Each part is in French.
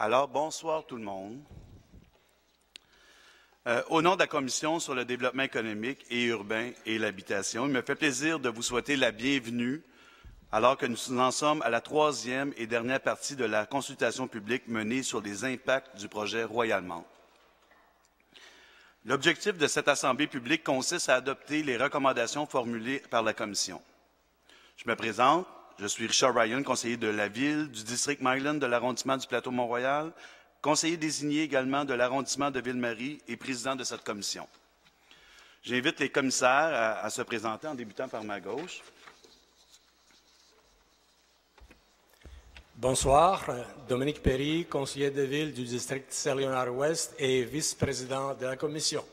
Alors, bonsoir tout le monde. Au nom de la Commission sur le développement économique et urbain et l'habitation, il me fait plaisir de vous souhaiter la bienvenue alors que nous en sommes à la troisième et dernière partie de la consultation publique menée sur les impacts du projet Royal-Mount. L'objectif de cette Assemblée publique consiste à adopter les recommandations formulées par la Commission. Je me présente, je suis Richard Ryan, conseiller de la Ville, du district Myland de l'arrondissement du Plateau-Mont-Royal, conseiller désigné également de l'arrondissement de Ville-Marie et président de cette commission. J'invite les commissaires à se présenter en débutant par ma gauche. Bonsoir, Dominique Perry, conseiller de ville du district Saint-Léonard-Ouest et vice-président de la commission.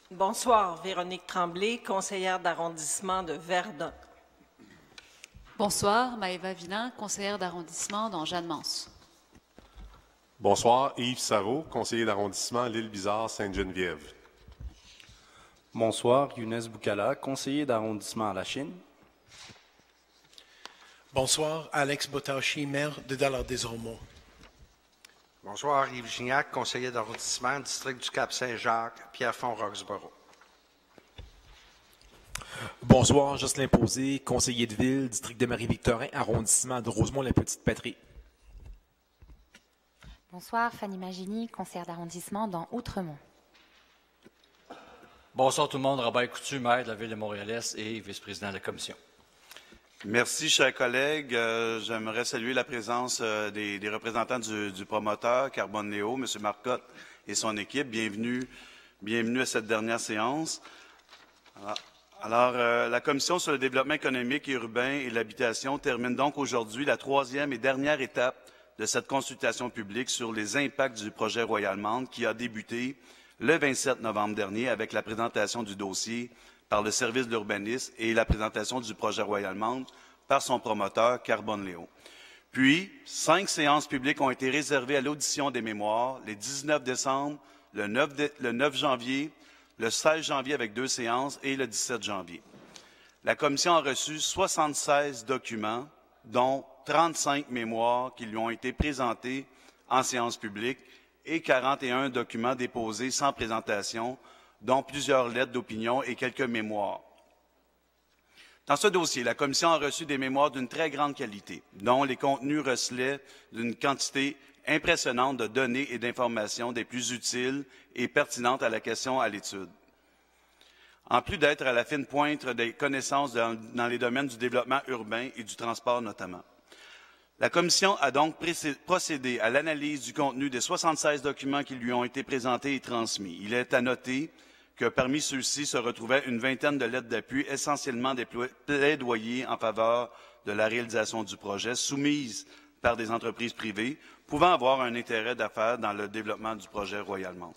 Bonsoir, Véronique Tremblay, conseillère d'arrondissement de Verdun. Bonsoir, Maëva Villain, conseillère d'arrondissement dans Jeanne-Mance. Bonsoir, Yves Sarrault, conseiller d'arrondissement L'Île-Bizarre-Sainte-Geneviève. Bonsoir, Younes Boukala, conseiller d'arrondissement à la Chine. Bonsoir, Alex Botachi, maire de Dollard-des-Ormeaux. Bonsoir, Yves Gignac, conseiller d'arrondissement, district du Cap-Saint-Jacques, Pierrefonds-Roxborough. Bonsoir, Jocelyn Posé, conseiller de ville, district de Marie-Victorin, arrondissement de Rosemont-la-Petite-Patrie. Bonsoir, Fanny Magini, conseillère d'arrondissement dans Outremont. Bonsoir tout le monde, Robert Coutu, maire de la ville de Montréal-Est et vice-président de la commission. Merci, chers collègues. J'aimerais saluer la présence des représentants du promoteur Carbone Léo, M. Marcotte et son équipe. Bienvenue à cette dernière séance. Alors, la Commission sur le développement économique et urbain et l'habitation termine donc aujourd'hui la troisième et dernière étape de cette consultation publique sur les impacts du projet Royal-Mount qui a débuté le 27 novembre dernier avec la présentation du dossier par le service d'urbanisme et la présentation du projet Royal-Mount par son promoteur, Carbone Léo. Puis, 5 séances publiques ont été réservées à l'audition des mémoires, les 19 décembre, le 9 janvier, le 16 janvier avec 2 séances et le 17 janvier. La Commission a reçu 76 documents, dont 35 mémoires qui lui ont été présentés en séance publique et 41 documents déposés sans présentation, dont plusieurs lettres d'opinion et quelques mémoires. Dans ce dossier, la Commission a reçu des mémoires d'une très grande qualité, dont les contenus recelaient d'une quantité impressionnante de données et d'informations des plus utiles et pertinentes à la question à l'étude. En plus d'être à la fine pointe des connaissances dans les domaines du développement urbain et du transport notamment. La Commission a donc procédé à l'analyse du contenu des 76 documents qui lui ont été présentés et transmis. Il est à noter que parmi ceux-ci se retrouvaient une vingtaine de lettres d'appui, essentiellement des plaidoyers en faveur de la réalisation du projet, soumises par des entreprises privées, pouvant avoir un intérêt d'affaires dans le développement du projet Royal-Mount.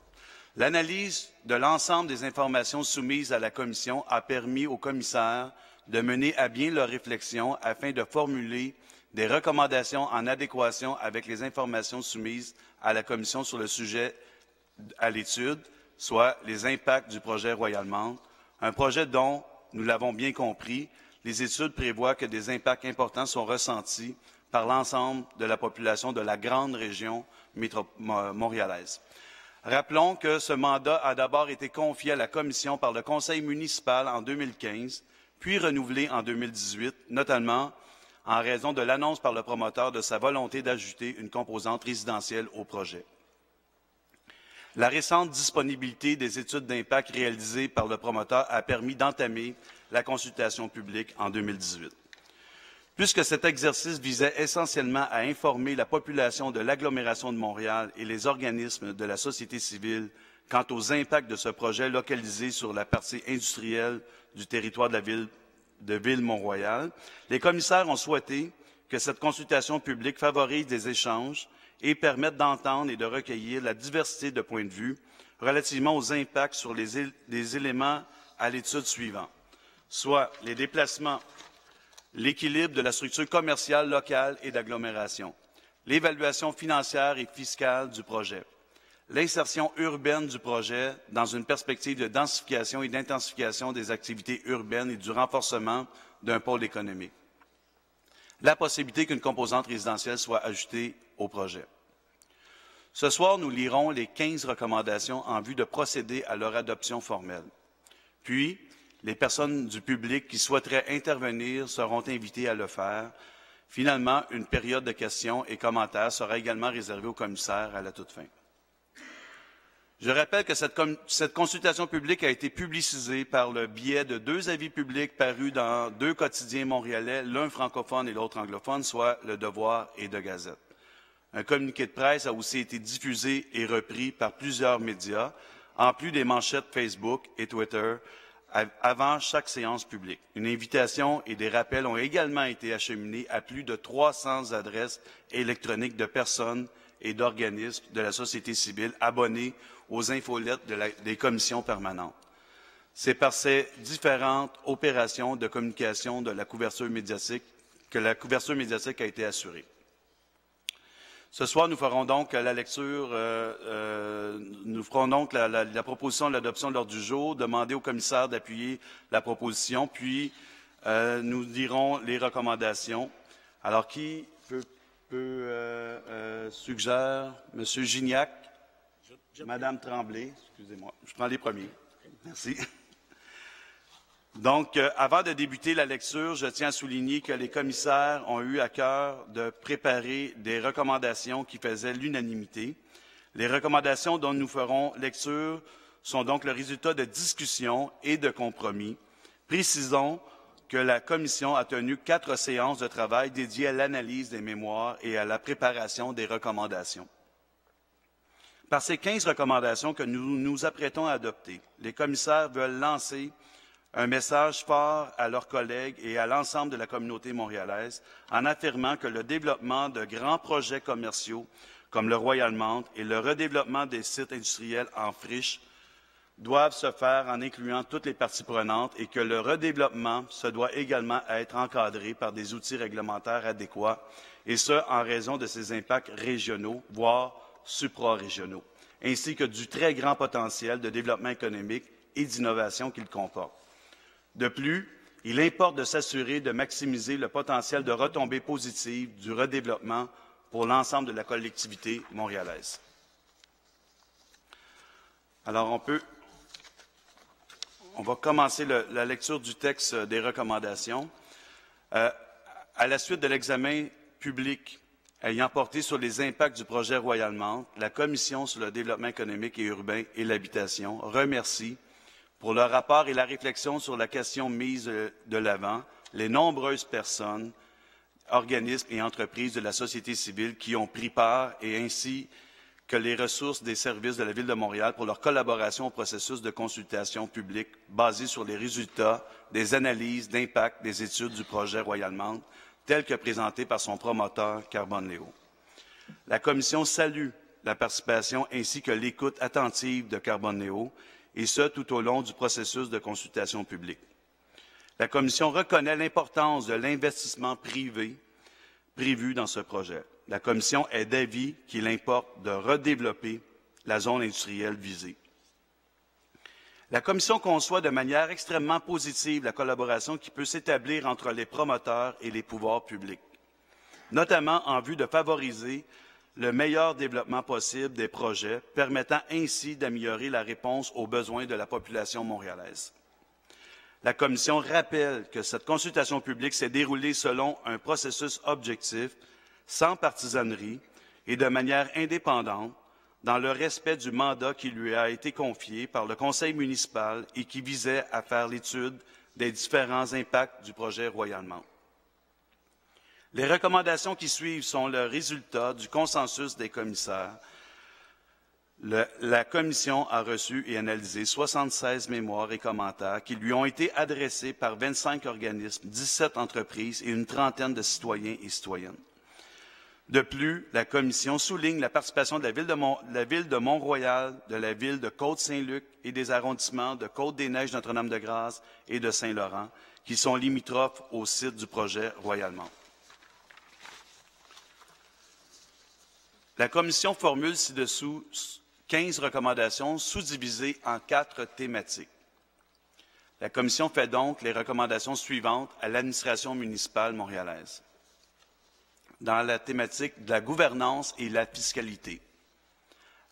L'analyse de l'ensemble des informations soumises à la Commission a permis aux commissaires de mener à bien leurs réflexions afin de formuler des recommandations en adéquation avec les informations soumises à la Commission sur le sujet à l'étude, soit les impacts du projet Royal-Mount, un projet dont, nous l'avons bien compris, les études prévoient que des impacts importants sont ressentis par l'ensemble de la population de la grande région montréalaise. Rappelons que ce mandat a d'abord été confié à la Commission par le Conseil municipal en 2015, puis renouvelé en 2018, notamment en raison de l'annonce par le promoteur de sa volonté d'ajouter une composante résidentielle au projet. La récente disponibilité des études d'impact réalisées par le promoteur a permis d'entamer la consultation publique en 2018. Puisque cet exercice visait essentiellement à informer la population de l'agglomération de Montréal et les organismes de la société civile quant aux impacts de ce projet localisé sur la partie industrielle du territoire de la ville de Ville-Mont-Royal, les commissaires ont souhaité que cette consultation publique favorise des échanges et permette d'entendre et de recueillir la diversité de points de vue relativement aux impacts sur les éléments à l'étude suivants, soit les déplacements, l'équilibre de la structure commerciale locale et d'agglomération, l'évaluation financière et fiscale du projet, l'insertion urbaine du projet dans une perspective de densification et d'intensification des activités urbaines et du renforcement d'un pôle économique, la possibilité qu'une composante résidentielle soit ajoutée au projet. Ce soir, nous lirons les 15 recommandations en vue de procéder à leur adoption formelle. Puis, les personnes du public qui souhaiteraient intervenir seront invitées à le faire. Finalement, une période de questions et commentaires sera également réservée au commissaire à la toute fin. Je rappelle que cette consultation publique a été publicisée par le biais de 2 avis publics parus dans 2 quotidiens montréalais, l'un francophone et l'autre anglophone, soit Le Devoir et De Gazette. Un communiqué de presse a aussi été diffusé et repris par plusieurs médias, en plus des manchettes Facebook et Twitter, avant chaque séance publique. Une invitation et des rappels ont également été acheminés à plus de 300 adresses électroniques de personnes et d'organismes de la société civile abonnés aux infolettes des commissions permanentes. C'est par ces différentes opérations de communication de la couverture médiatique que la couverture médiatique a été assurée. Ce soir, nous ferons donc la lecture, nous ferons donc la proposition de l'adoption de l'ordre du jour, demander au commissaire d'appuyer la proposition, puis nous dirons les recommandations. Alors, qui suggère? Monsieur Gignac, Madame Tremblay, excusez-moi, je prends les premiers. Merci. Donc, avant de débuter la lecture, je tiens à souligner que les commissaires ont eu à cœur de préparer des recommandations qui faisaient l'unanimité. Les recommandations dont nous ferons lecture sont donc le résultat de discussions et de compromis. Précisons que la Commission a tenu 4 séances de travail dédiées à l'analyse des mémoires et à la préparation des recommandations. Par ces 15 recommandations que nous nous apprêtons à adopter, les commissaires veulent lancer un message fort à leurs collègues et à l'ensemble de la communauté montréalaise en affirmant que le développement de grands projets commerciaux comme le Royal Mount et le redéveloppement des sites industriels en friche doivent se faire en incluant toutes les parties prenantes et que le redéveloppement se doit également être encadré par des outils réglementaires adéquats, et ce, en raison de ses impacts régionaux, voire supra-régionaux, ainsi que du très grand potentiel de développement économique et d'innovation qu'il comporte. De plus, il importe de s'assurer de maximiser le potentiel de retombées positives du redéveloppement pour l'ensemble de la collectivité montréalaise. Alors, on va commencer la lecture du texte des recommandations. À la suite de l'examen public ayant porté sur les impacts du projet Royal Mount, la Commission sur le développement économique et urbain et l'habitation remercie pour le rapport et la réflexion sur la question mise de l'avant les nombreuses personnes, organismes et entreprises de la société civile qui ont pris part et ainsi que les ressources des services de la Ville de Montréal pour leur collaboration au processus de consultation publique basé sur les résultats des analyses d'impact des études du projet Royal Mount tel que présenté par son promoteur Carbone Léo. La Commission salue la participation ainsi que l'écoute attentive de Carbone Léo, et ce, tout au long du processus de consultation publique. La Commission reconnaît l'importance de l'investissement privé prévu dans ce projet. La Commission est d'avis qu'il importe de redévelopper la zone industrielle visée. La Commission conçoit de manière extrêmement positive la collaboration qui peut s'établir entre les promoteurs et les pouvoirs publics, notamment en vue de favoriser le meilleur développement possible des projets, permettant ainsi d'améliorer la réponse aux besoins de la population montréalaise. La Commission rappelle que cette consultation publique s'est déroulée selon un processus objectif, sans partisanerie et de manière indépendante, dans le respect du mandat qui lui a été confié par le Conseil municipal et qui visait à faire l'étude des différents impacts du projet Royal Mount. Les recommandations qui suivent sont le résultat du consensus des commissaires. La Commission a reçu et analysé 76 mémoires et commentaires qui lui ont été adressés par 25 organismes, 17 entreprises et une trentaine de citoyens et citoyennes. De plus, la Commission souligne la participation de la Ville de Mont-Royal, de la Ville de Côte-Saint-Luc et des arrondissements de Côte-des-Neiges, Notre-Dame-de-Grâce et de Saint-Laurent, qui sont limitrophes au site du projet Royal Mount. La Commission formule ci-dessous 15 recommandations sous-divisées en 4 thématiques. La Commission fait donc les recommandations suivantes à l'administration municipale montréalaise. Dans la thématique de la gouvernance et la fiscalité,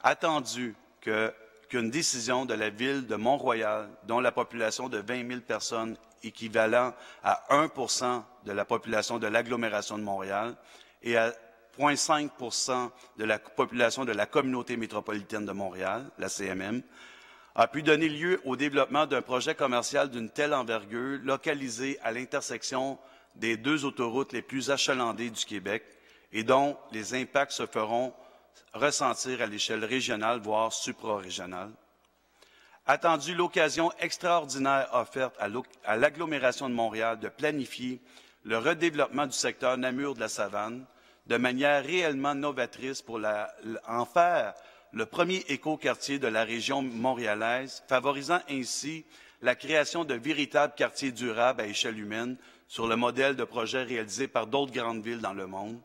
Attendu qu'une décision de la Ville de Mont-Royal, dont la population de 20 000 personnes, équivalent à 1 de la population de l'agglomération de Montréal et à 0,5 de la population de la communauté métropolitaine de Montréal, la CMM, a pu donner lieu au développement d'un projet commercial d'une telle envergure localisé à l'intersection des deux autoroutes les plus achalandées du Québec et dont les impacts se feront ressentir à l'échelle régionale, voire supra-régionale. Attendu l'occasion extraordinaire offerte à l'agglomération de Montréal de planifier le redéveloppement du secteur Namur de la Savane de manière réellement novatrice pour en faire le premier écoquartier de la région montréalaise, favorisant ainsi la création de véritables quartiers durables à échelle humaine sur le modèle de projets réalisés par d'autres grandes villes dans le monde.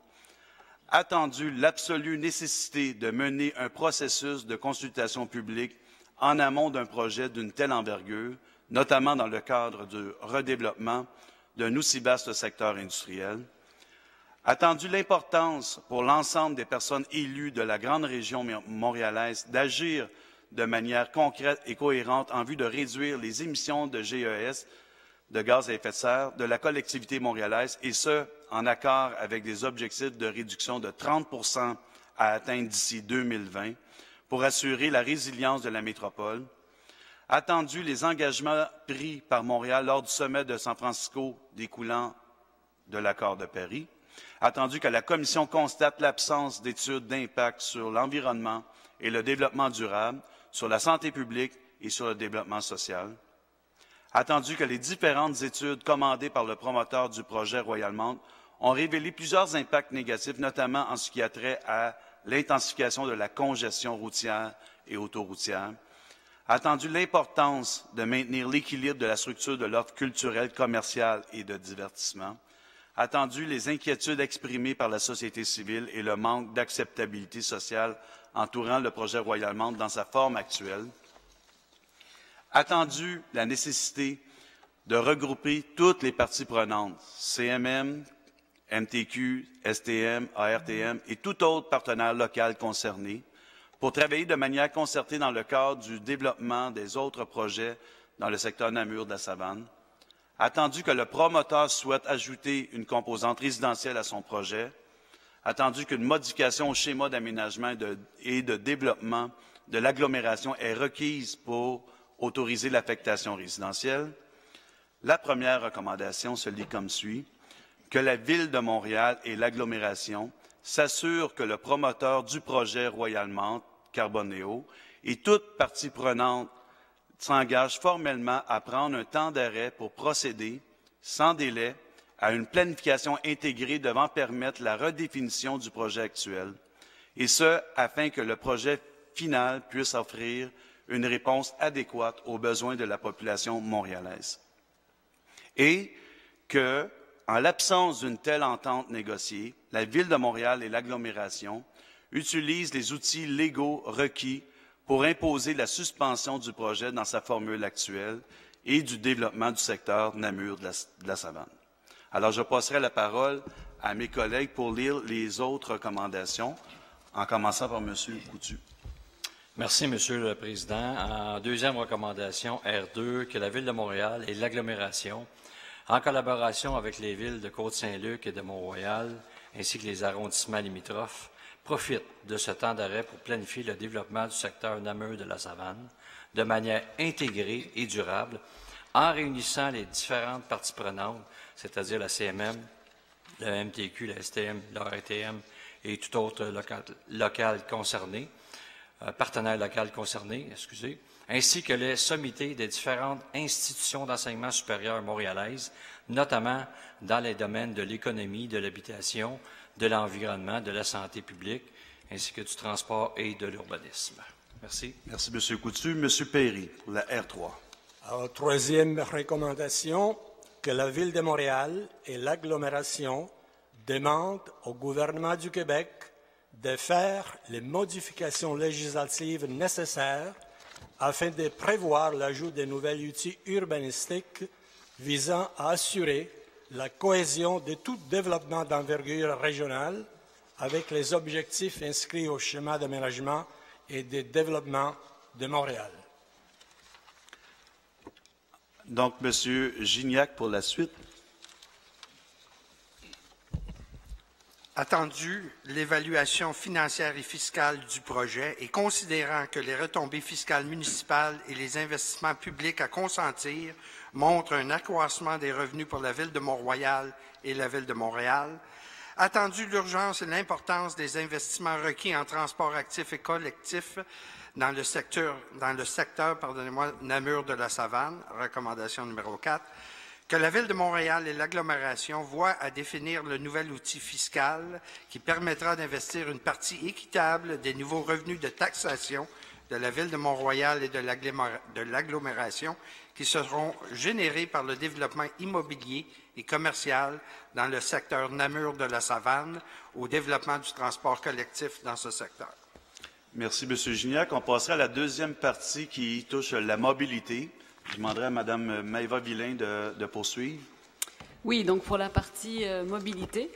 Attendu l'absolue nécessité de mener un processus de consultation publique en amont d'un projet d'une telle envergure, notamment dans le cadre du redéveloppement d'un aussi vaste secteur industriel. Attendu l'importance pour l'ensemble des personnes élues de la grande région montréalaise d'agir de manière concrète et cohérente en vue de réduire les émissions de GES, de gaz à effet de serre, de la collectivité montréalaise, et ce, en accord avec des objectifs de réduction de 30 à atteindre d'ici 2020 pour assurer la résilience de la métropole. Attendu les engagements pris par Montréal lors du sommet de San Francisco découlant de l'accord de Paris. Attendu que la Commission constate l'absence d'études d'impact sur l'environnement et le développement durable, sur la santé publique et sur le développement social. Attendu que les différentes études commandées par le promoteur du projet Royal-Mount ont révélé plusieurs impacts négatifs, notamment en ce qui a trait à l'intensification de la congestion routière et autoroutière. Attendu l'importance de maintenir l'équilibre de la structure de l'offre culturelle, commerciale et de divertissement. Attendu les inquiétudes exprimées par la société civile et le manque d'acceptabilité sociale entourant le projet Royal-Mount dans sa forme actuelle. Attendu la nécessité de regrouper toutes les parties prenantes, CMM, MTQ, STM, ARTM et tout autre partenaire local concerné, pour travailler de manière concertée dans le cadre du développement des autres projets dans le secteur Namur de la Savane. Attendu que le promoteur souhaite ajouter une composante résidentielle à son projet. Attendu qu'une modification au schéma d'aménagement et de développement de l'agglomération est requise pour autoriser l'affectation résidentielle. La première recommandation se lit comme suit: que la Ville de Montréal et l'agglomération s'assurent que le promoteur du projet Royal-Mount Carbon-Néo et toute partie prenante s'engage formellement à prendre un temps d'arrêt pour procéder, sans délai, à une planification intégrée devant permettre la redéfinition du projet actuel, et ce, afin que le projet final puisse offrir une réponse adéquate aux besoins de la population montréalaise. Et que, en l'absence d'une telle entente négociée, la Ville de Montréal et l'agglomération utilisent les outils légaux requis pour imposer la suspension du projet dans sa formule actuelle et du développement du secteur Namur de la Savane. Alors, je passerai la parole à mes collègues pour lire les autres recommandations, en commençant par M. Coutu. Merci, Monsieur le Président. En deuxième recommandation, R2, que la Ville de Montréal et l'agglomération, en collaboration avec les villes de Côte-Saint-Luc et de Mont-Royal, ainsi que les arrondissements limitrophes, profitent de ce temps d'arrêt pour planifier le développement du secteur Namur de la Savane de manière intégrée et durable, en réunissant les différentes parties prenantes, c'est-à-dire la CMM, le MTQ, la STM, l'ARTM et tout autre local concerné, partenaire local concerné, excusez, ainsi que les sommités des différentes institutions d'enseignement supérieur montréalaises, notamment dans les domaines de l'économie, de l'habitation, de l'environnement, de la santé publique, ainsi que du transport et de l'urbanisme. Merci. Merci, M. Coutu. M. Perry, pour la R3. Alors, troisième recommandation, que la Ville de Montréal et l'agglomération demandent au gouvernement du Québec de faire les modifications législatives nécessaires afin de prévoir l'ajout de nouveaux outils urbanistiques visant à assurer la cohésion de tout développement d'envergure régionale avec les objectifs inscrits au schéma d'aménagement et de développement de Montréal. Donc, M. Gignac pour la suite. Attendu l'évaluation financière et fiscale du projet et considérant que les retombées fiscales municipales et les investissements publics à consentir montrent un accroissement des revenus pour la Ville de Mont-Royal et la Ville de Montréal, attendu l'urgence et l'importance des investissements requis en transport actif et collectif dans le secteur Namur de la Savane, recommandation numéro 4, que la Ville de Montréal et l'agglomération voient à définir le nouvel outil fiscal qui permettra d'investir une partie équitable des nouveaux revenus de taxation de la Ville de Mont-Royal et de l'agglomération qui seront générés par le développement immobilier et commercial dans le secteur Namur de la Savane au développement du transport collectif dans ce secteur. Merci, M. Gignac. On passera à la deuxième partie qui touche la mobilité. Je demanderai à Mme Maëva Villain de poursuivre. Oui, donc pour la partie mobilité,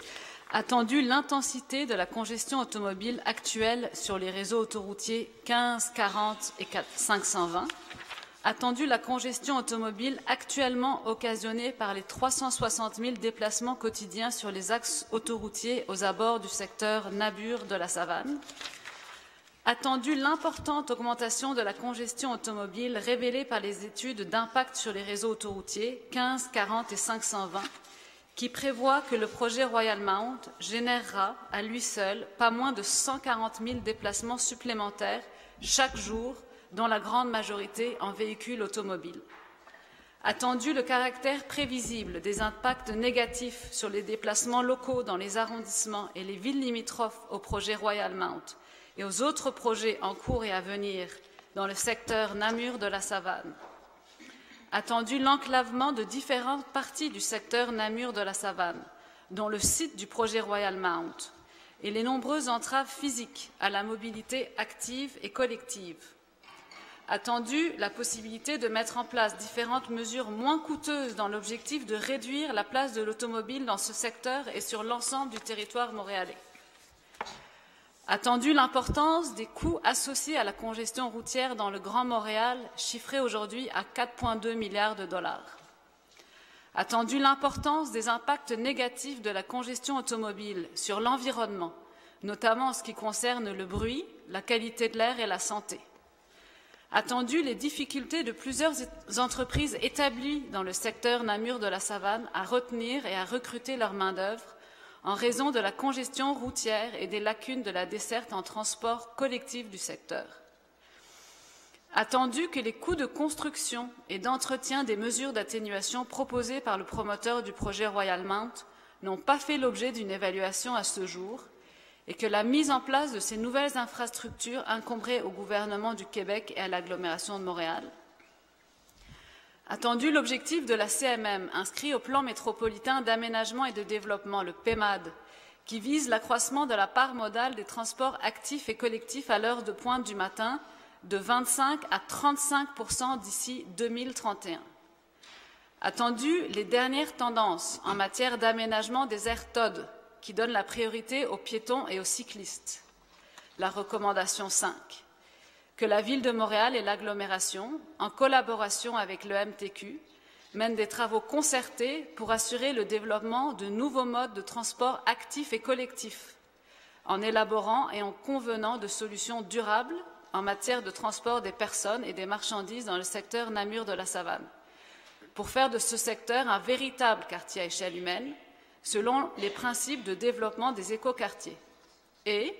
attendu l'intensité de la congestion automobile actuelle sur les réseaux autoroutiers 15, 40 et 520, attendu la congestion automobile actuellement occasionnée par les 360 000 déplacements quotidiens sur les axes autoroutiers aux abords du secteur Namur de la Savane, attendu l'importante augmentation de la congestion automobile révélée par les études d'impact sur les réseaux autoroutiers 15, 40 et 520, qui prévoit que le projet Royal Mount générera à lui seul pas moins de 140 000 déplacements supplémentaires chaque jour, dont la grande majorité en véhicules automobiles. Attendu le caractère prévisible des impacts négatifs sur les déplacements locaux dans les arrondissements et les villes limitrophes au projet Royal Mount, et aux autres projets en cours et à venir dans le secteur Namur de la Savane. Attendu l'enclavement de différentes parties du secteur Namur de la Savane, dont le site du projet Royal Mount, et les nombreuses entraves physiques à la mobilité active et collective. Attendu la possibilité de mettre en place différentes mesures moins coûteuses dans l'objectif de réduire la place de l'automobile dans ce secteur et sur l'ensemble du territoire montréalais. Attendu l'importance des coûts associés à la congestion routière dans le Grand Montréal, chiffrée aujourd'hui à 4,2 milliards de dollars. Attendu l'importance des impacts négatifs de la congestion automobile sur l'environnement, notamment en ce qui concerne le bruit, la qualité de l'air et la santé. Attendu les difficultés de plusieurs entreprises établies dans le secteur Namur de la Savane à retenir et à recruter leur main-d'œuvre, en raison de la congestion routière et des lacunes de la desserte en transport collectif du secteur. Attendu que les coûts de construction et d'entretien des mesures d'atténuation proposées par le promoteur du projet Royal Mount n'ont pas fait l'objet d'une évaluation à ce jour et que la mise en place de ces nouvelles infrastructures incomberait au gouvernement du Québec et à l'agglomération de Montréal. Attendu l'objectif de la CMM inscrit au plan métropolitain d'aménagement et de développement, le PEMAD, qui vise l'accroissement de la part modale des transports actifs et collectifs à l'heure de pointe du matin de 25 à 35% d'ici 2031. Attendu les dernières tendances en matière d'aménagement des aires TOD, qui donnent la priorité aux piétons et aux cyclistes. La recommandation 5. Que la Ville de Montréal et l'agglomération, en collaboration avec le MTQ, mènent des travaux concertés pour assurer le développement de nouveaux modes de transport actifs et collectifs, en élaborant et en convenant de solutions durables en matière de transport des personnes et des marchandises dans le secteur Namur de la Savane, pour faire de ce secteur un véritable quartier à échelle humaine, selon les principes de développement des écoquartiers, et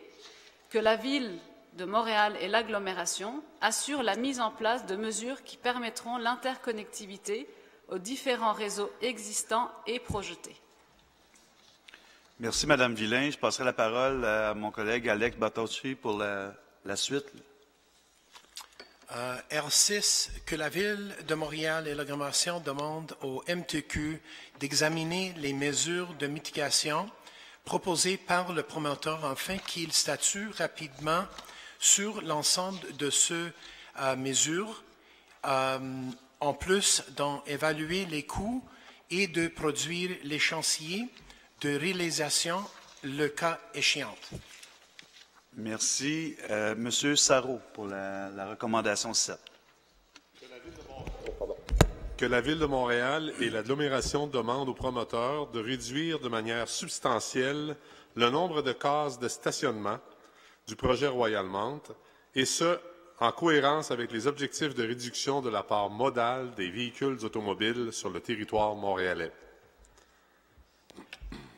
que la Ville de Montréal et l'agglomération assurent la mise en place de mesures qui permettront l'interconnectivité aux différents réseaux existants et projetés. Merci, Mme Villain. Je passerai la parole à mon collègue Alex Botowski pour la suite. R6, que la Ville de Montréal et l'agglomération demandent au MTQ d'examiner les mesures de mitigation proposées par le promoteur afin qu'il statue rapidement sur l'ensemble de ces mesures, en plus d'en évaluer les coûts et de produire l'échéancier de réalisation le cas échéant. Merci. Monsieur Sarreau, pour la recommandation 7. Que la Ville de Montréal et l'agglomération demandent aux promoteurs de réduire de manière substantielle le nombre de cases de stationnement du projet Royalmount, et ce, en cohérence avec les objectifs de réduction de la part modale des véhicules automobiles sur le territoire montréalais.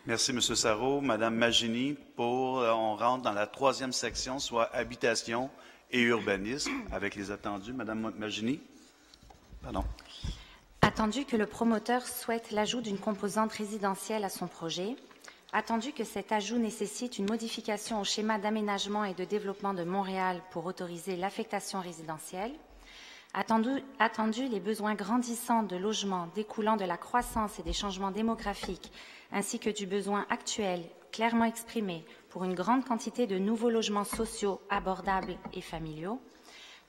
Merci, M. Sarreau. Madame Magini, on rentre dans la 3e section, soit habitation et urbanisme, avec les attendus. Madame Magini. Pardon. Attendu que le promoteur souhaite l'ajout d'une composante résidentielle à son projet, attendu que cet ajout nécessite une modification au schéma d'aménagement et de développement de Montréal pour autoriser l'affectation résidentielle, attendu les besoins grandissants de logements découlant de la croissance et des changements démographiques, ainsi que du besoin actuel clairement exprimé pour une grande quantité de nouveaux logements sociaux abordables et familiaux,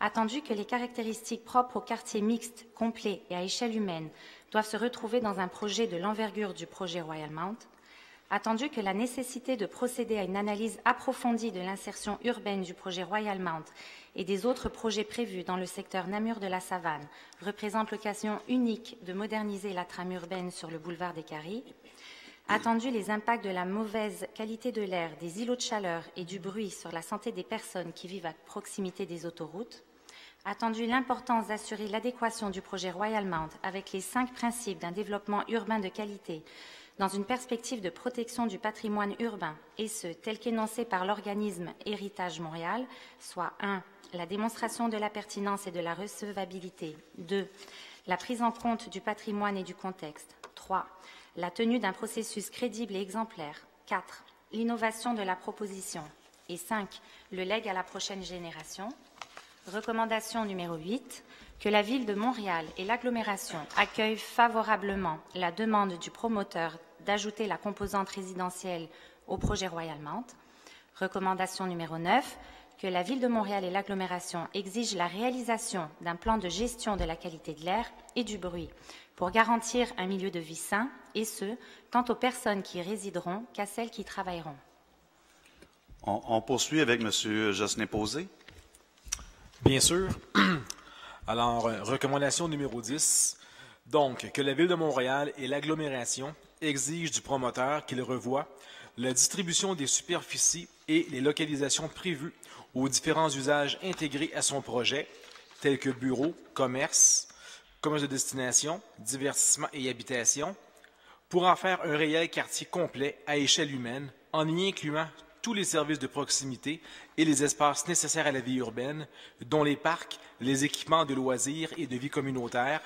attendu que les caractéristiques propres au quartier mixte, complet et à échelle humaine doivent se retrouver dans un projet de l'envergure du projet Royalmount, attendu que la nécessité de procéder à une analyse approfondie de l'insertion urbaine du projet Royalmount et des autres projets prévus dans le secteur Namur de la Savane représente l'occasion unique de moderniser la trame urbaine sur le boulevard des Caries, attendu les impacts de la mauvaise qualité de l'air, des îlots de chaleur et du bruit sur la santé des personnes qui vivent à proximité des autoroutes, attendu l'importance d'assurer l'adéquation du projet Royalmount avec les 5 principes d'un développement urbain de qualité dans une perspective de protection du patrimoine urbain, et ce, tel qu'énoncé par l'organisme Héritage Montréal, soit 1. La démonstration de la pertinence et de la recevabilité. 2. La prise en compte du patrimoine et du contexte. 3. La tenue d'un processus crédible et exemplaire. 4. L'innovation de la proposition. Et 5. Le legs à la prochaine génération. Recommandation numéro 8. Que la Ville de Montréal et l'agglomération accueillent favorablement la demande du promoteur d'ajouter la composante résidentielle au projet Royalmount. Recommandation numéro 9. Que la Ville de Montréal et l'agglomération exigent la réalisation d'un plan de gestion de la qualité de l'air et du bruit pour garantir un milieu de vie sain, et ce, tant aux personnes qui y résideront qu'à celles qui y travailleront. On poursuit avec M. Jocelyn Posé. Bien sûr. Alors, recommandation numéro 10. Donc, que la Ville de Montréal et l'agglomération exigent du promoteur qu'il revoie la distribution des superficies et les localisations prévues aux différents usages intégrés à son projet, tels que bureaux, commerces de destination, divertissement et habitation, pour en faire un réel quartier complet à échelle humaine, en y incluant tous les services de proximité et les espaces nécessaires à la vie urbaine, dont les parcs, les équipements de loisirs et de vie communautaire,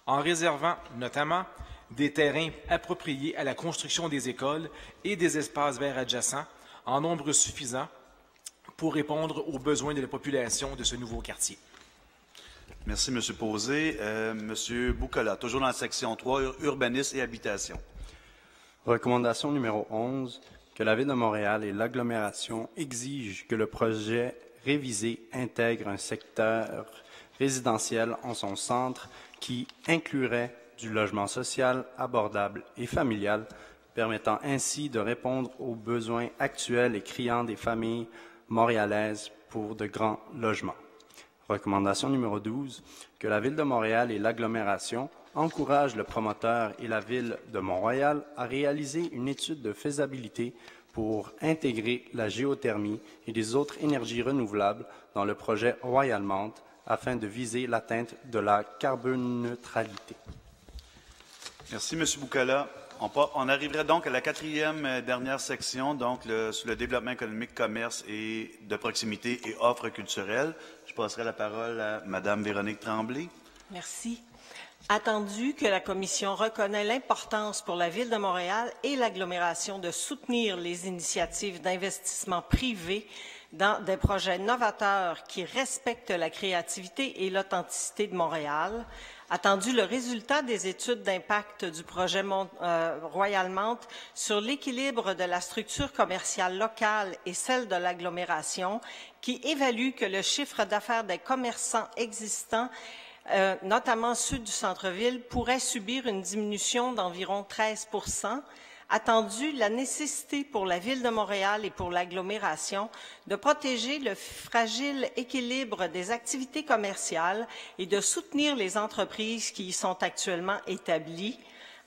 en réservant notamment des terrains appropriés à la construction des écoles et des espaces verts adjacents en nombre suffisant pour répondre aux besoins de la population de ce nouveau quartier. Merci, M. Posé. M. Boucola, toujours dans la section 3, urbanisme et habitation. Recommandation numéro 11. Que la Ville de Montréal et l'agglomération exigent que le projet révisé intègre un secteur résidentiel en son centre qui inclurait du logement social, abordable et familial, permettant ainsi de répondre aux besoins actuels et criants des familles montréalaises pour de grands logements. Recommandation numéro 12. Que la Ville de Montréal et l'agglomération encouragent le promoteur et la Ville de Mont-Royal à réaliser une étude de faisabilité pour intégrer la géothermie et les autres énergies renouvelables dans le projet Royalmount afin de viser l'atteinte de la carboneutralité. Merci, M. Boucola. On arriverait donc à la 4e dernière section, donc sur le développement économique, commerce et de proximité et offres culturelles. Je passerai la parole à Mme Véronique Tremblay. Merci. Attendu que la Commission reconnaît l'importance pour la Ville de Montréal et l'agglomération de soutenir les initiatives d'investissement privé dans des projets novateurs qui respectent la créativité et l'authenticité de Montréal, attendu le résultat des études d'impact du projet Royalmount sur l'équilibre de la structure commerciale locale et celle de l'agglomération, qui évalue que le chiffre d'affaires des commerçants existants notamment ceux du centre-ville, pourraient subir une diminution d'environ 13 %, Attendu la nécessité pour la Ville de Montréal et pour l'agglomération de protéger le fragile équilibre des activités commerciales et de soutenir les entreprises qui y sont actuellement établies.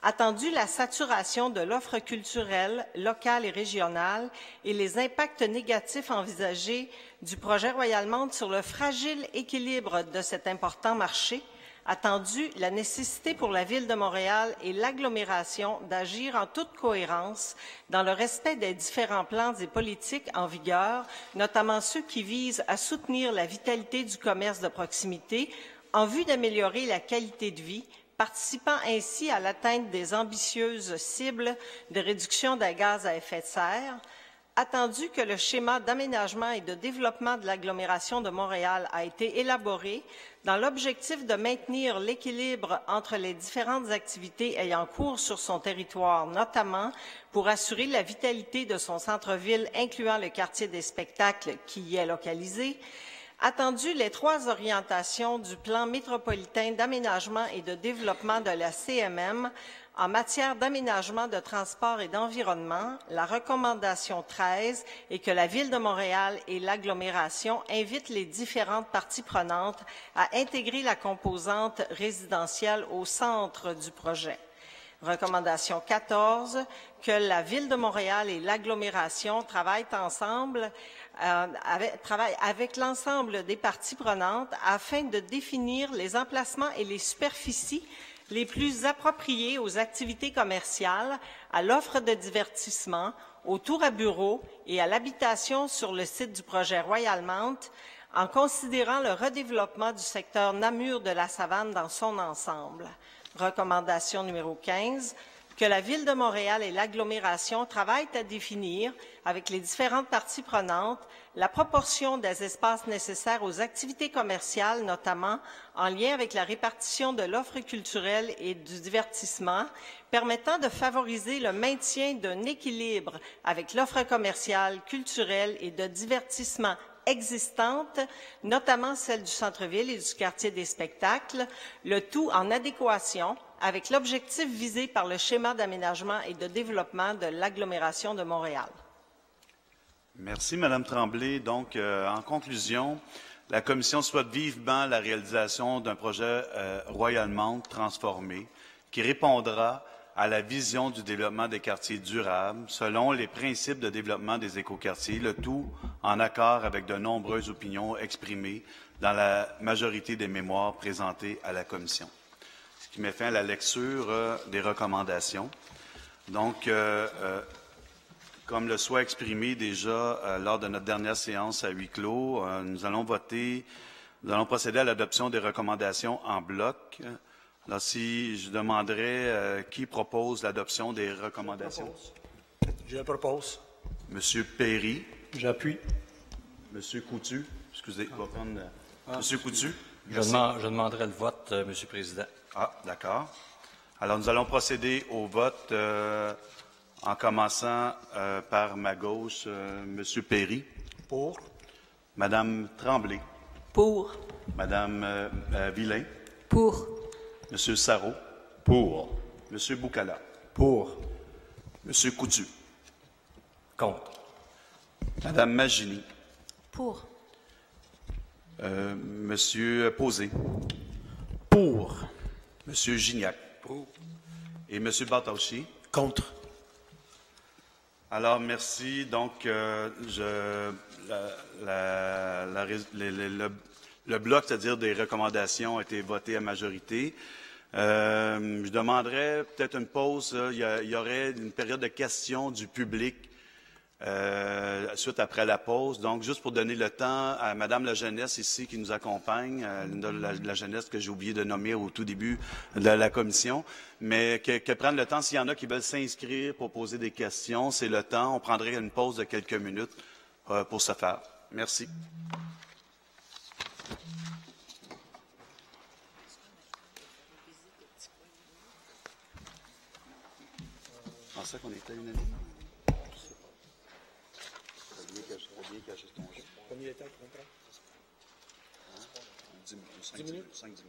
Attendu la saturation de l'offre culturelle locale et régionale et les impacts négatifs envisagés du projet Royalmount sur le fragile équilibre de cet important marché. Attendu la nécessité pour la Ville de Montréal et l'agglomération d'agir en toute cohérence dans le respect des différents plans et politiques en vigueur, notamment ceux qui visent à soutenir la vitalité du commerce de proximité en vue d'améliorer la qualité de vie, participant ainsi à l'atteinte des ambitieuses cibles de réduction des gaz à effet de serre. Attendu que le schéma d'aménagement et de développement de l'agglomération de Montréal a été élaboré dans l'objectif de maintenir l'équilibre entre les différentes activités ayant cours sur son territoire, notamment pour assurer la vitalité de son centre-ville, incluant le quartier des spectacles qui y est localisé. Attendu les 3 orientations du plan métropolitain d'aménagement et de développement de la CMM en matière d'aménagement, de transport et d'environnement, la recommandation 13 est que la Ville de Montréal et l'agglomération invitent les différentes parties prenantes à intégrer la composante résidentielle au centre du projet. Recommandation 14, que la Ville de Montréal et l'agglomération travaillent ensemble avec l'ensemble des parties prenantes afin de définir les emplacements et les superficies les plus appropriés aux activités commerciales, à l'offre de divertissement, aux tours à bureaux et à l'habitation sur le site du projet Royalmount, en considérant le redéveloppement du secteur Namur de la Savane dans son ensemble. Recommandation numéro 15, que la Ville de Montréal et l'agglomération travaillent à définir, avec les différentes parties prenantes, la proportion des espaces nécessaires aux activités commerciales, notamment en lien avec la répartition de l'offre culturelle et du divertissement, permettant de favoriser le maintien d'un équilibre avec l'offre commerciale, culturelle et de divertissement existantes, notamment celle du centre-ville et du quartier des spectacles, le tout en adéquation avec l'objectif visé par le schéma d'aménagement et de développement de l'agglomération de Montréal. Merci, Madame Tremblay. Donc, en conclusion, la Commission souhaite vivement la réalisation d'un projet Royalmount transformé qui répondra à la vision du développement des quartiers durables selon les principes de développement des écoquartiers, le tout en accord avec de nombreuses opinions exprimées dans la majorité des mémoires présentées à la Commission. Ce qui met fin à la lecture des recommandations. Donc, comme le soit exprimé déjà lors de notre dernière séance à huis clos, nous allons procéder à l'adoption des recommandations en bloc. Alors, si je demanderais qui propose l'adoption des recommandations. Je propose. Monsieur Perry. J'appuie. Monsieur Coutu. Excusez, je vais prendre Monsieur Coutu. Je demanderai le vote, Monsieur le Président. Ah, d'accord. Alors, nous allons procéder au vote en commençant par ma gauche, Monsieur Perry. Pour. Madame Tremblay. Pour. Madame Villain. Pour. Monsieur Sarrault. Pour. Monsieur Boucala. Pour. Monsieur Coutu. Contre. Madame Magini. Pour. Monsieur Posé. Pour. Monsieur Gignac. Pour. Et Monsieur Bartolchi. Contre. Alors, merci. Donc, le bloc, c'est-à-dire des recommandations, a été voté à majorité. Je demanderais peut-être une pause. Il y aurait une période de questions du public suite après la pause. Donc, juste pour donner le temps à Madame la jeunesse ici qui nous accompagne, la jeunesse que j'ai oublié de nommer au tout début de la commission, mais qu'elle prenne le temps. S'il y en a qui veulent s'inscrire pour poser des questions, c'est le temps. On prendrait une pause de quelques minutes pour ce faire. Merci. Je pensais qu'on était unanime. Bien caché ton jeu. Combien de temps qu'on prend? 5 minutes. 5-10 minutes.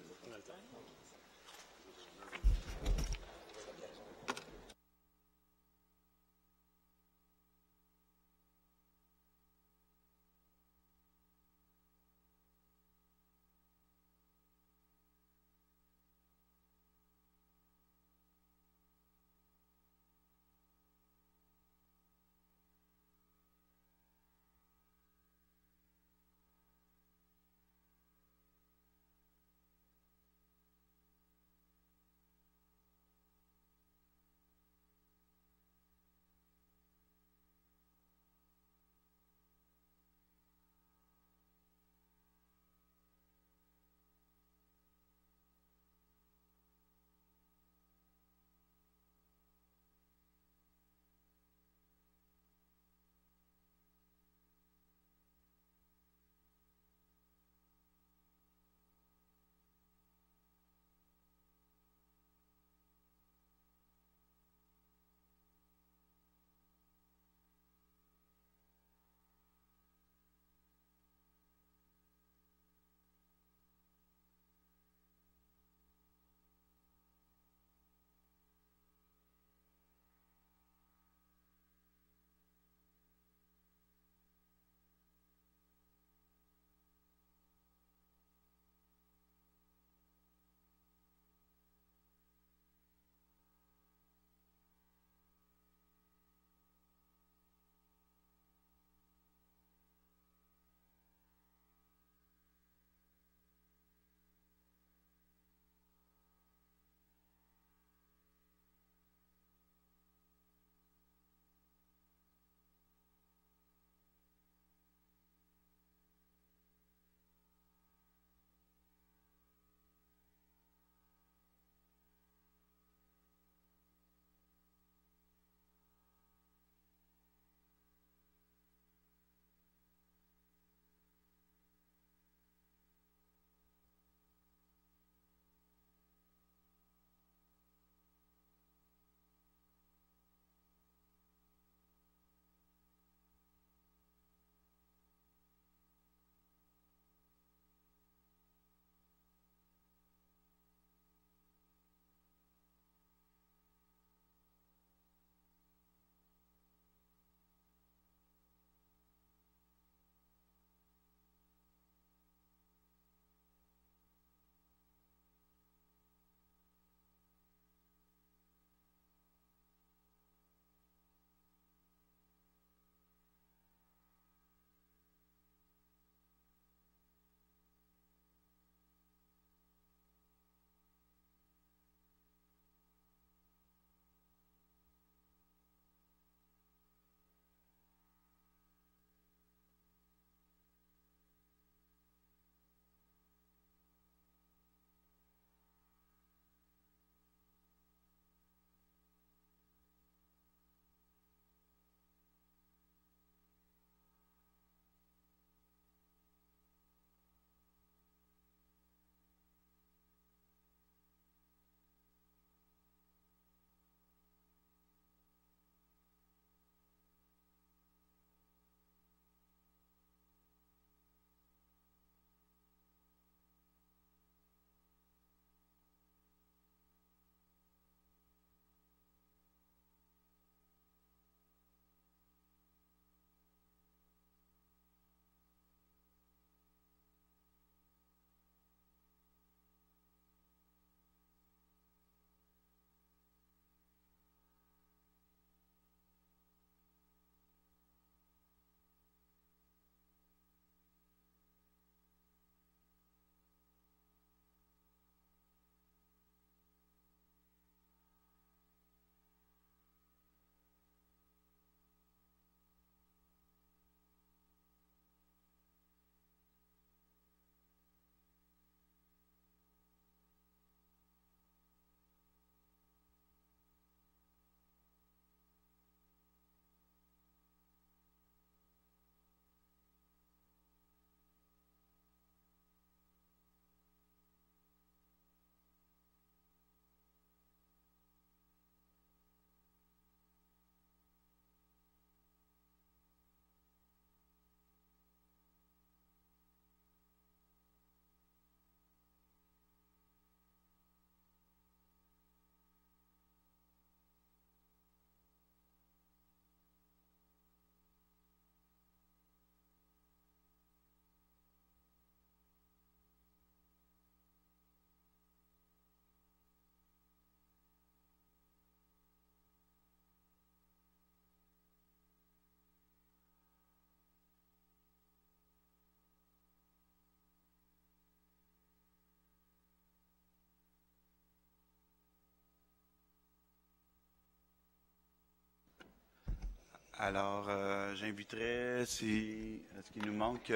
Alors, j'inviterais, est-ce qu'il nous manque...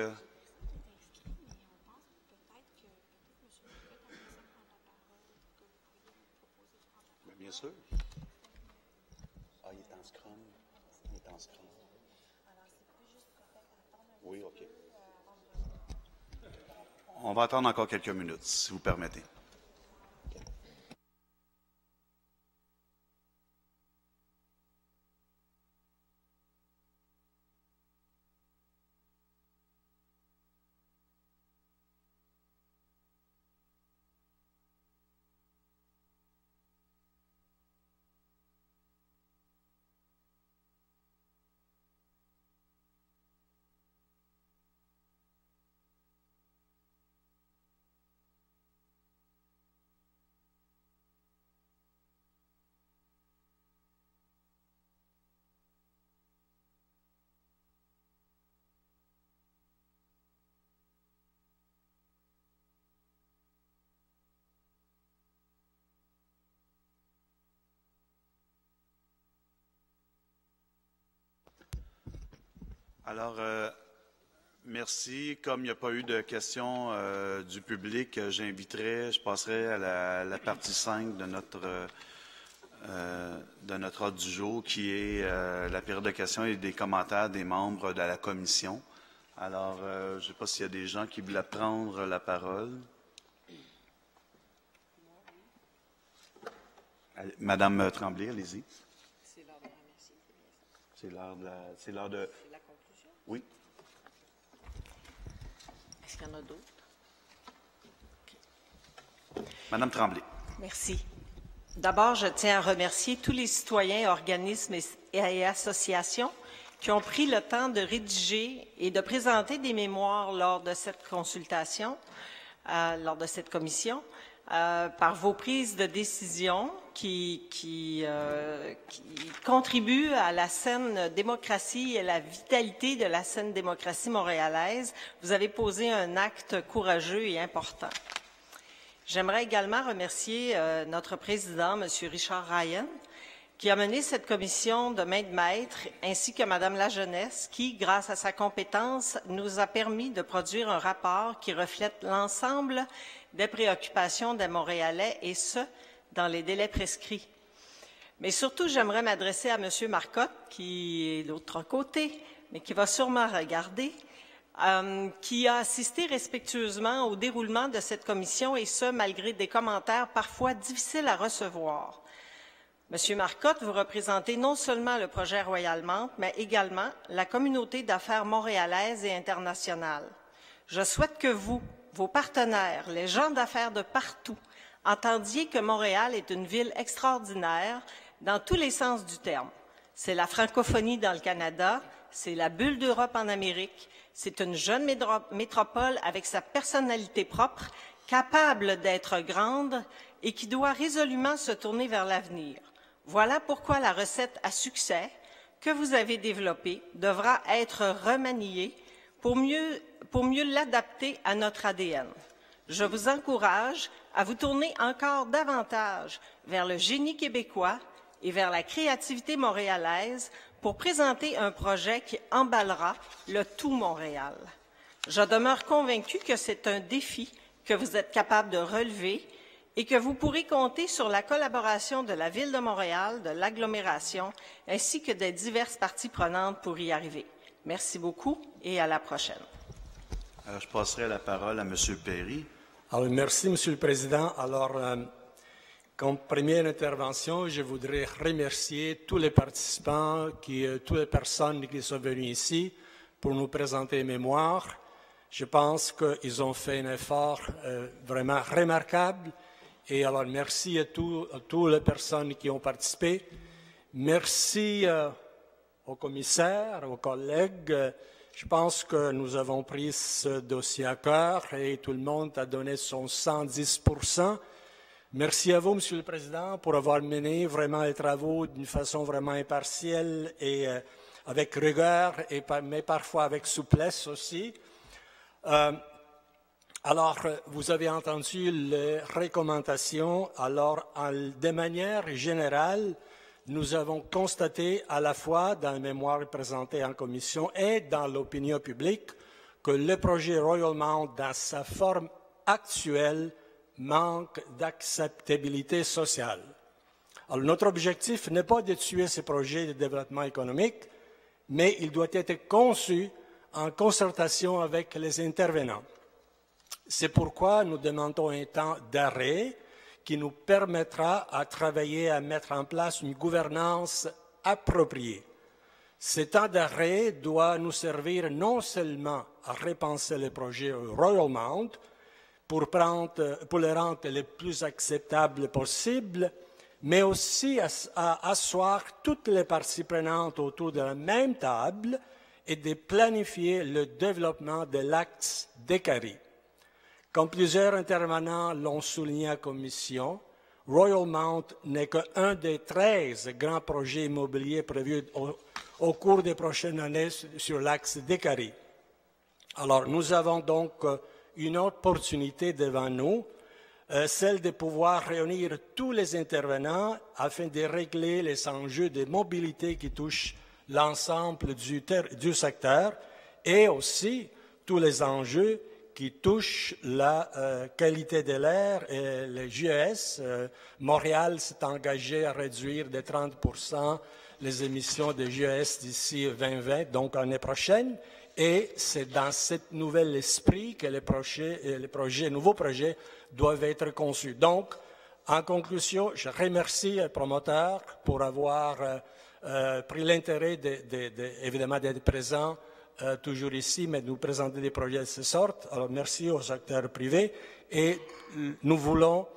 Bien sûr. Ah, il est en scrum. Il est en scrum. Oui, OK. On va attendre encore quelques minutes, si vous permettez. Alors, merci. Comme il n'y a pas eu de questions du public, je passerai à la partie 5 de notre ordre du jour, qui est la période de questions et des commentaires des membres de la commission. Alors, je ne sais pas s'il y a des gens qui voulaient prendre la parole. Allez, Madame Tremblay, allez-y. C'est l'heure de remercier. C'est l'heure de... Oui. Est-ce qu'il y en a d'autres? Okay. Madame Tremblay. Merci. D'abord, je tiens à remercier tous les citoyens, organismes et associations qui ont pris le temps de rédiger et de présenter des mémoires lors de cette consultation, lors de cette commission, par vos prises de décision qui contribuent à la saine démocratie et à la vitalité de la saine démocratie montréalaise. Vous avez posé un acte courageux et important. J'aimerais également remercier notre président, M. Richard Ryan, qui a mené cette commission de main de maître, ainsi que Mme la jeunesse, qui, grâce à sa compétence, nous a permis de produire un rapport qui reflète l'ensemble des préoccupations des Montréalais, et ce, dans les délais prescrits. Mais surtout, j'aimerais m'adresser à M. Marcotte, qui est de l'autre côté, mais qui va sûrement regarder, qui a assisté respectueusement au déroulement de cette commission, et ce, malgré des commentaires parfois difficiles à recevoir. Monsieur Marcotte, vous représentez non seulement le projet Royal-Mante, mais également la communauté d'affaires montréalaise et internationale. Je souhaite que vous, vos partenaires, les gens d'affaires de partout, entendiez que Montréal est une ville extraordinaire dans tous les sens du terme. C'est la francophonie dans le Canada, c'est la bulle d'Europe en Amérique, c'est une jeune métropole avec sa personnalité propre, capable d'être grande et qui doit résolument se tourner vers l'avenir. Voilà pourquoi la recette à succès que vous avez développée devra être remaniée pour mieux l'adapter à notre ADN. Je vous encourage à vous tourner encore davantage vers le génie québécois et vers la créativité montréalaise pour présenter un projet qui emballera le tout Montréal. Je demeure convaincue que c'est un défi que vous êtes capable de relever et que vous pourrez compter sur la collaboration de la Ville de Montréal, de l'agglomération, ainsi que des diverses parties prenantes pour y arriver. Merci beaucoup et à la prochaine. Alors, je passerai la parole à M. Perry. Alors, merci, Monsieur le Président. Alors, comme première intervention, je voudrais remercier tous les participants, toutes les personnes qui sont venues ici pour nous présenter les mémoires. Je pense qu'ils ont fait un effort vraiment remarquable. Et alors, merci à toutes les personnes qui ont participé. Merci aux commissaires, aux collègues. Je pense que nous avons pris ce dossier à cœur et tout le monde a donné son 110%. Merci à vous, Monsieur le Président, pour avoir mené vraiment les travaux d'une façon vraiment impartielle et avec rigueur, mais parfois avec souplesse aussi. Alors, vous avez entendu les recommandations. Alors, de manière générale, nous avons constaté à la fois dans le mémoire présenté en commission et dans l'opinion publique que le projet Royal Mount, dans sa forme actuelle, manque d'acceptabilité sociale. Alors, notre objectif n'est pas de tuer ce projet de développement économique, mais il doit être conçu en concertation avec les intervenants. C'est pourquoi nous demandons un temps d'arrêt qui nous permettra de travailler à mettre en place une gouvernance appropriée. Ce temps d'arrêt doit nous servir non seulement à repenser le projet Royal Mount pour le rendre le plus acceptable possible, mais aussi à asseoir toutes les parties prenantes autour de la même table et de planifier le développement de l'axe d'Écarie. Comme plusieurs intervenants l'ont souligné en commission, Royal Mount n'est qu'un des 13 grands projets immobiliers prévus au cours des prochaines années sur l'axe d'Écarie. Alors, nous avons donc une opportunité devant nous, celle de pouvoir réunir tous les intervenants afin de régler les enjeux de mobilité qui touchent l'ensemble du secteur et aussi tous les enjeux qui touchent la qualité de l'air et les GES. Montréal s'est engagé à réduire de 30% les émissions de GES d'ici 2020, donc l'année prochaine. Et c'est dans ce nouvel esprit que les nouveaux projets doivent être conçus. Donc, en conclusion, je remercie les promoteurs pour avoir pris l'intérêt, évidemment, d'être présents toujours ici, mais de nous présenter des projets de cette sorte. Alors, merci aux acteurs privés et nous voulons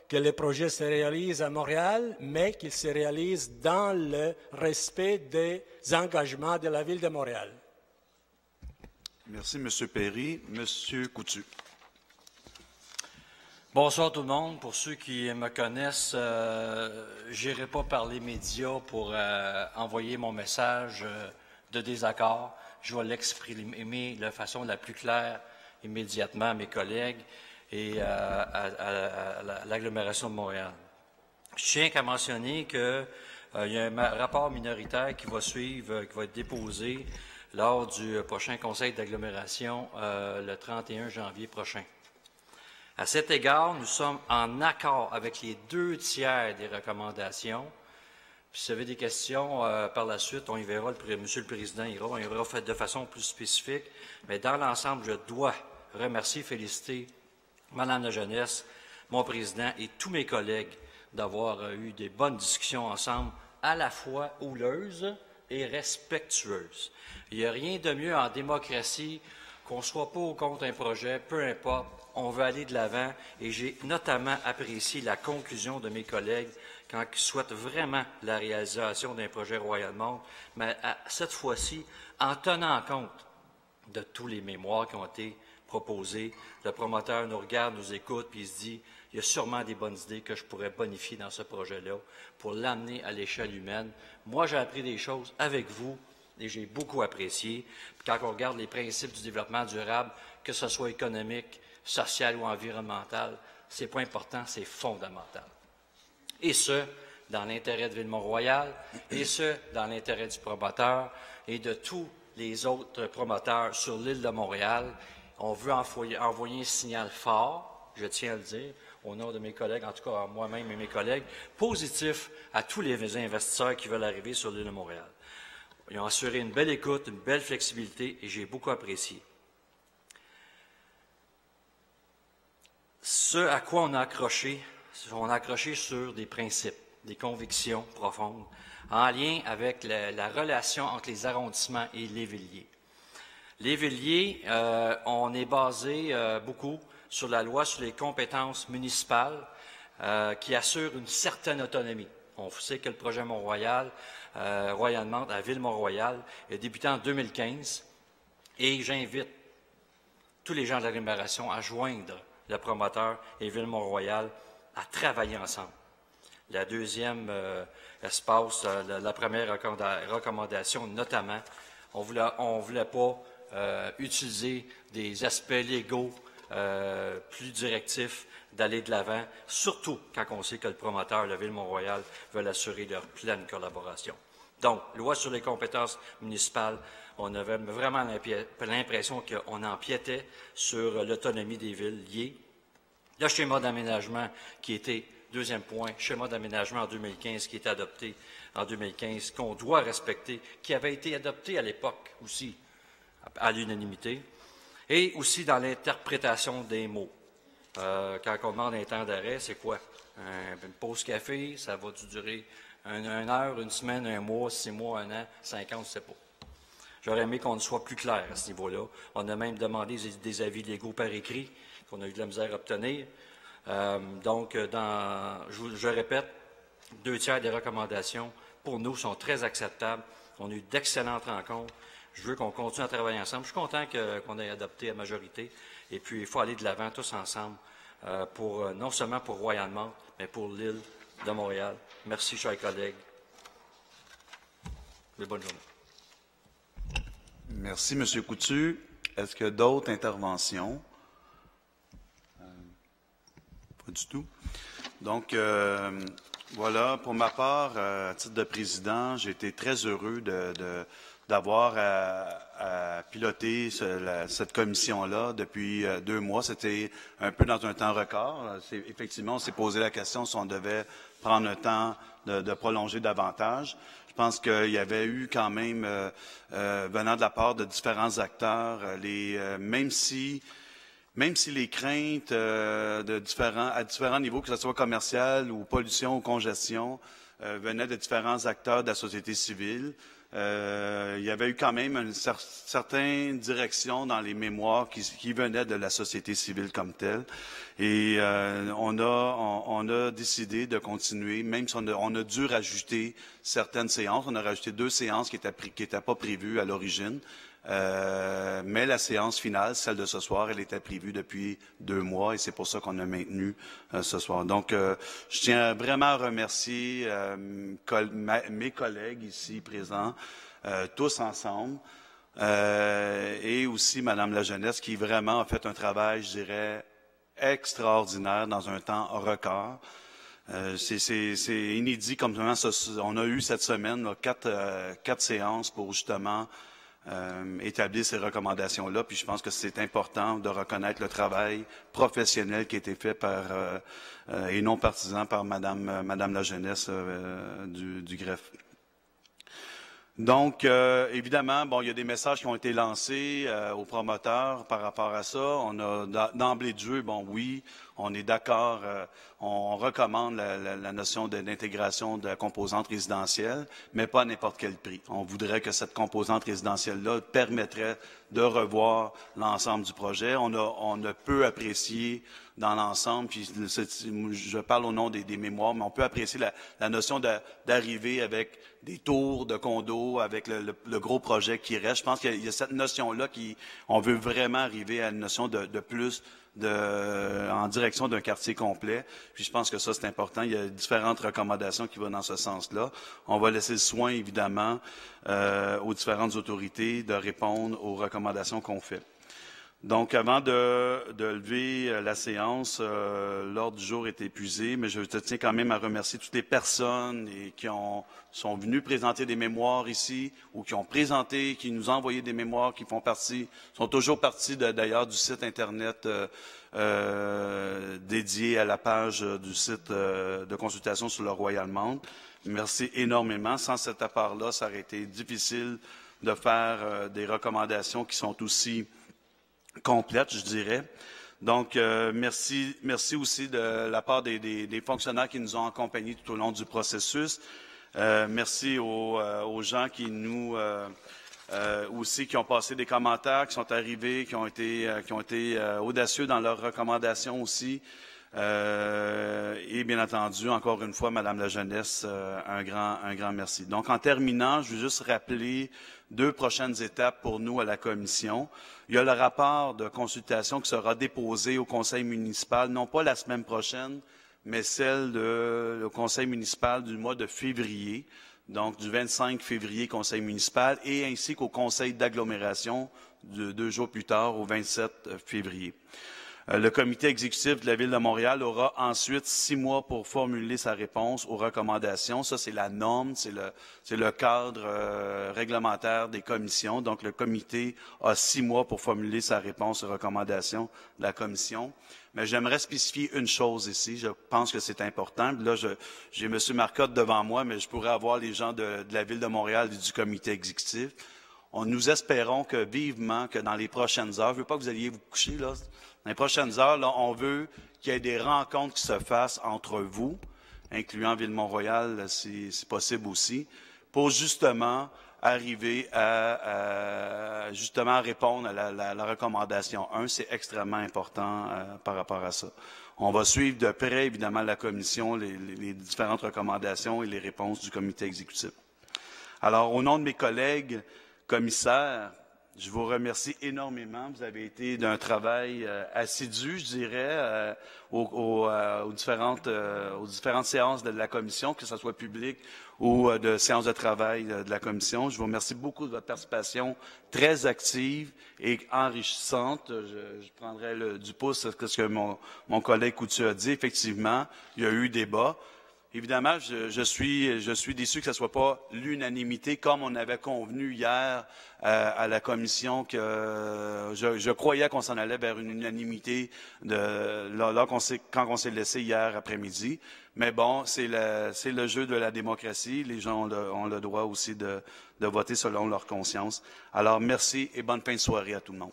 que les projets se réalisent à Montréal, mais qu'ils se réalisent dans le respect des engagements de la Ville de Montréal. Merci, M. Perry. M. Coutu. Bonsoir tout le monde. Pour ceux qui me connaissent, je n'irai pas par les médias pour envoyer mon message de désaccord. Je vais l'exprimer de façon la plus claire immédiatement à mes collègues et à l'agglomération de Montréal. Je tiens qu'à mentionner qu'il y a un rapport minoritaire qui va suivre, qui va être déposé lors du prochain conseil d'agglomération le 31 janvier prochain. À cet égard, nous sommes en accord avec les 2/3 des recommandations. Puis, si vous avez des questions par la suite, on y verra, Monsieur le Président on y verra fait de façon plus spécifique. Mais dans l'ensemble, je dois remercier, féliciter Madame la Jeunesse, mon Président et tous mes collègues d'avoir eu des bonnes discussions ensemble, à la fois houleuses et respectueuses. Il n'y a rien de mieux en démocratie qu'on ne soit pas ou contre un projet, peu importe, on veut aller de l'avant et j'ai notamment apprécié la conclusion de mes collègues quand ils souhaitent vraiment la réalisation d'un projet Royal Mount, mais cette fois-ci, en tenant compte de tous les mémoires qui ont été proposés, le promoteur nous regarde, nous écoute, puis il se dit, il y a sûrement des bonnes idées que je pourrais bonifier dans ce projet-là pour l'amener à l'échelle humaine. Moi, j'ai appris des choses avec vous et j'ai beaucoup apprécié. Puis quand on regarde les principes du développement durable, que ce soit économique, social ou environnemental, c'est pas important, c'est fondamental. Et ce, dans l'intérêt de Ville-Mont-Royal, et ce, dans l'intérêt du promoteur et de tous les autres promoteurs sur l'île de Montréal. On veut envoyer un signal fort, je tiens à le dire, au nom de mes collègues, en tout cas à moi-même et mes collègues, positif à tous les investisseurs qui veulent arriver sur l'île de Montréal. Ils ont assuré une belle écoute, une belle flexibilité et j'ai beaucoup apprécié. Ce à quoi on a accroché sur des principes, des convictions profondes, en lien avec la relation entre les arrondissements et les villiers. Les villiers, on est basé beaucoup sur la loi sur les compétences municipales qui assure une certaine autonomie. On sait que le projet Mont-Royal, Royal Mount à Ville-Mont-Royal, est débuté en 2015 et j'invite tous les gens de l'agglomération à joindre le promoteur et Ville-Mont-Royal à travailler ensemble. La deuxième espace, la première recommandation notamment, on voulait pas utiliser des aspects légaux plus directif d'aller de l'avant, surtout quand on sait que le promoteur, la Ville-Mont-Royal, veut assurer leur pleine collaboration. Donc, loi sur les compétences municipales, on avait vraiment l'impression qu'on empiétait sur l'autonomie des villes liées. Le schéma d'aménagement qui était, deuxième point, schéma d'aménagement en 2015 qui était adopté en 2015, qu'on doit respecter, qui avait été adopté à l'époque aussi, à l'unanimité, et aussi dans l'interprétation des mots. Quand on demande un temps d'arrêt, c'est quoi? Une pause café, ça va durer une heure, une semaine, un mois, 6 mois, 1 an, 5 ans, on ne sait pas. J'aurais aimé qu'on soit plus clair à ce niveau-là. On a même demandé des avis légaux par écrit, qu'on a eu de la misère à obtenir. Je répète, 2/3 des recommandations, pour nous, sont très acceptables. On a eu d'excellentes rencontres. Je veux qu'on continue à travailler ensemble. Je suis content qu'on ait adopté la majorité. Et puis, il faut aller de l'avant tous ensemble, non seulement pour Royal-Mount, mais pour l'île de Montréal. Merci, chers collègues. Et bonne journée. Merci, M. Coutu. Est-ce qu'il y a d'autres interventions? Pas du tout. Donc, voilà, pour ma part, à titre de président, j'ai été très heureux d'avoir à piloter cette commission-là depuis 2 mois. C'était un peu dans un temps record. Effectivement, on s'est posé la question si on devait prendre un temps de prolonger davantage. Je pense qu'il y avait eu quand même, venant de la part de différents acteurs, même si les craintes à différents niveaux, que ce soit commercial ou pollution ou congestion, venaient de différents acteurs de la société civile, il y avait eu quand même une certaine direction dans les mémoires qui venaient de la société civile comme telle. Et on a décidé de continuer, même si on a dû rajouter certaines séances. On a rajouté 2 séances qui étaient pas prévues à l'origine. Mais la séance finale, celle de ce soir, elle était prévue depuis 2 mois et c'est pour ça qu'on a maintenu ce soir. Donc, je tiens vraiment à remercier mes collègues ici présents, tous ensemble, et aussi Madame la Jeunesse qui vraiment a fait un travail, je dirais, extraordinaire dans un temps record. C'est inédit comme on a eu cette semaine là, 4 séances pour justement établir ces recommandations-là. Puis je pense que c'est important de reconnaître le travail professionnel qui a été fait par et non partisan par Madame la Jeunesse du greffe. Donc, évidemment, bon, il y a des messages qui ont été lancés aux promoteurs par rapport à ça. On a d'emblée de jeu, bon, oui, on est d'accord, on recommande la notion d'intégration de la composante résidentielle, mais pas à n'importe quel prix. On voudrait que cette composante résidentielle-là permettrait de revoir l'ensemble du projet. On a peu apprécié dans l'ensemble, puis je parle au nom des mémoires, mais on peut apprécier la notion d'arriver avec des tours de condos, avec le gros projet qui reste. Je pense qu'il y a cette notion-là on veut vraiment arriver à une notion de plus en direction d'un quartier complet. Puis je pense que ça, c'est important. Il y a différentes recommandations qui vont dans ce sens-là. On va laisser le soin, évidemment, aux différentes autorités de répondre aux recommandations qu'on fait. Donc, avant de lever la séance, l'ordre du jour est épuisé, mais je tiens quand même à remercier toutes les personnes qui sont venues présenter des mémoires ici, ou qui nous ont envoyé des mémoires, sont toujours partis d'ailleurs du site Internet dédié à la page du site de consultation sur le Royal-Mount. Merci énormément. Sans cet apport-là, ça aurait été difficile de faire des recommandations qui sont aussi complète, je dirais. Donc, merci aussi de la part des fonctionnaires qui nous ont accompagnés tout au long du processus. Merci aux gens qui nous aussi qui ont passé des commentaires, qui sont arrivés, qui ont été audacieux dans leurs recommandations aussi. Et bien entendu, encore une fois, Madame la Jeunesse, un grand merci. Donc, en terminant, je veux juste rappeler 2 prochaines étapes pour nous à la Commission. Il y a le rapport de consultation qui sera déposé au Conseil municipal, non pas la semaine prochaine, mais celle le Conseil municipal du mois de février, donc du 25 février, Conseil municipal, et ainsi qu'au Conseil d'agglomération 2 jours plus tard, au 27 février. Le comité exécutif de la Ville de Montréal aura ensuite 6 mois pour formuler sa réponse aux recommandations. Ça, c'est la norme, c'est le cadre réglementaire des commissions. Donc, le comité a 6 mois pour formuler sa réponse aux recommandations de la commission. Mais j'aimerais spécifier une chose ici. Je pense que c'est important. Là, j'ai M. Marcotte devant moi, mais je pourrais avoir les gens de la Ville de Montréal et du comité exécutif. Nous espérons que vivement, que dans les prochaines heures, je ne veux pas que vous alliez vous coucher, là. Dans les prochaines heures, là, on veut qu'il y ait des rencontres qui se fassent entre vous, incluant Ville-Mont-Royal, si possible aussi, pour justement arriver à répondre à la recommandation 1. C'est extrêmement important par rapport à ça. On va suivre de près, évidemment, la commission, les différentes recommandations et les réponses du comité exécutif. Alors, au nom de mes collègues commissaires, je vous remercie énormément. Vous avez été d'un travail assidu, je dirais, aux différentes séances de la commission, que ce soit publique ou de séances de travail de la commission. Je vous remercie beaucoup de votre participation très active et enrichissante. Je prendrai du pouce à ce que mon collègue Coutu a dit. Effectivement, il y a eu débat. Évidemment, je suis déçu que ce ne soit pas l'unanimité comme on avait convenu hier à la commission que je croyais qu'on s'en allait vers une unanimité quand on s'est laissé hier après-midi. Mais bon, c'est le jeu de la démocratie. Les gens ont le droit aussi de voter selon leur conscience. Alors, merci et bonne fin de soirée à tout le monde.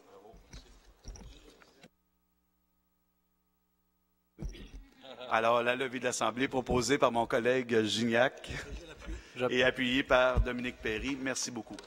Alors, la levée de l'Assemblée proposée par mon collègue Gignac et appuyée par Dominique Perry. Merci beaucoup.